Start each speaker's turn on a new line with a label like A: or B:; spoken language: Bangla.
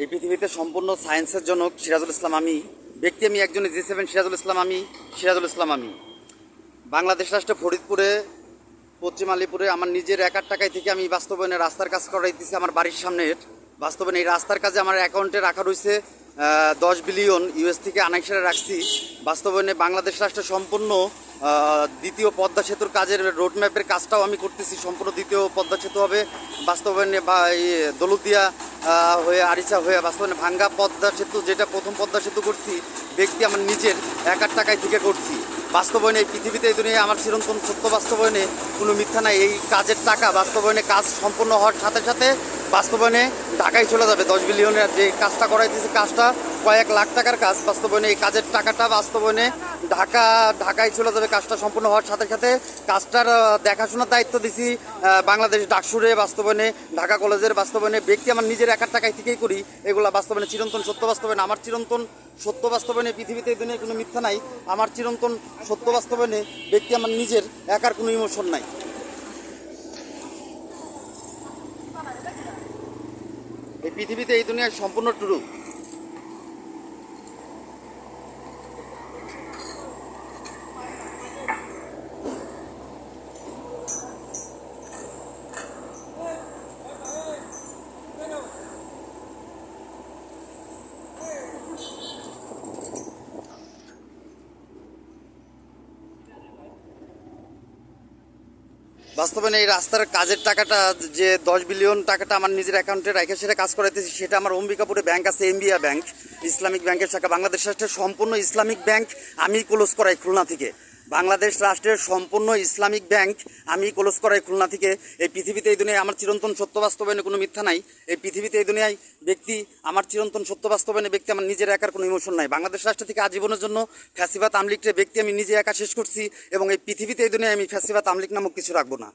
A: এই পৃথিবীতে সম্পূর্ণ সায়েন্সের জনক সিরাজুল ইসলাম আমি। ব্যক্তি আমি একজন G7 সিরাজুল ইসলাম আমি। বাংলাদেশ রাষ্ট্রে ফরিদপুরে পশ্চিম আলিপুরে আমার নিজের একার টাকায় থেকে আমি বাস্তবায়নে রাস্তার কাজ করাইতেছি আমার বাড়ির সামনের। বাস্তবায়নে এই রাস্তার কাজে আমার অ্যাকাউন্টে রাখা রয়েছে 10 বিলিয়ন US থেকে আনাইসারে রাখছি। বাস্তবায়নে বাংলাদেশ রাষ্ট্রে সম্পূর্ণ দ্বিতীয় পদ্মা সেতুর কাজের রোডম্যাপের কাজটাও আমি করতেছি। সম্পূর্ণ দ্বিতীয় পদ্মা সেতু হবে বাস্তবায়নে বা এই দৌলতদিয়া হয়ে আরিচা হয়ে বাস্তবায়নে ভাঙ্গা পদ্মা সেতু, যেটা প্রথম পদ্মা সেতু করছি ব্যক্তি আমার নিজের একার টাকায় থেকে করছি। বাস্তবায়নে এই পৃথিবীতে এই দুনিয়ায় আমার চিরন্তন সত্য, বাস্তবায়নে কোনো মিথ্যা নাই। এই কাজের টাকা বাস্তবায়নে কাজ সম্পূর্ণ হওয়ার সাথে সাথে বাস্তবায়নে ঢাকায় চলে যাবে। 10 বিলিয়নের যে কাজটা করাইতেছে, কাজটা কয়েক লাখ টাকার কাজ। বাস্তবায়নে এই কাজের টাকাটা বাস্তবায়নে ঢাকায় চলে যাবে। কাজটা সম্পূর্ণ হওয়ার সাথে সাথে কাজটার দেখাশোনার দায়িত্ব দিছি বাংলাদেশ ডাকসুরে। বাস্তবায়নে ঢাকা কলেজের বাস্তবায়নে ব্যক্তি আমার নিজের একার টাকায় থেকেই করি এগুলা। বাস্তবায়নে চিরন্তন সত্য, বাস্তবায়নে আমার চিরন্তন সত্য, বাস্তবায়নে পৃথিবীতে এই দুনিয়ায় কোনো মিথ্যা নাই। আমার চিরন্তন সত্য, বাস্তবায়নে ব্যক্তি আমার নিজের একার কোনো ইমোশন নাই। এই পৃথিবীতে এই দুনিয়ায় সম্পূর্ণ ট্রু। বাস্তবায়নে এই রাস্তার কাজের টাকাটা যে 10 বিলিয়ন টাকাটা আমার নিজের অ্যাকাউন্টে রেখে সেটা কাজ করাইতেছি, সেটা আমার অম্বিকাপুরে ব্যাংক আছে, এমবিআ ব্যাংক, ইসলামিক ব্যাংকের শাখা। বাংলাদেশ রাষ্ট্রের সম্পূর্ণ ইসলামিক ব্যাংক আমি ক্লোজ করাই খুলনা থেকে। বাংলাদেশ রাষ্ট্রের সম্পূর্ণ ইসলামিক ব্যাংক আমি ক্লোজ করাই খুলনা থেকে। এই পৃথিবীতে এই দুনিয়ায় আমার চিরন্তন সত্য, বাস্তবায়নে কোনো মিথ্যা নাই। এই পৃথিবীতে এই দুনিয়ায় ব্যক্তি আমার চিরন্তন সত্য, বাস্তবায়নে ব্যক্তি আমার নিজের একার কোনো ইমোশন নাই। বাংলাদেশ রাষ্ট্র থেকে আজীবনের জন্য ফ্যাসিবাদ আমলিগের ব্যক্তি আমি নিজে একা শেষ করছি, এবং এই পৃথিবীতে এই দুনিয়ায় আমি ফ্যাসিবাদ আমলিগ নামক কিছু রাখবো না।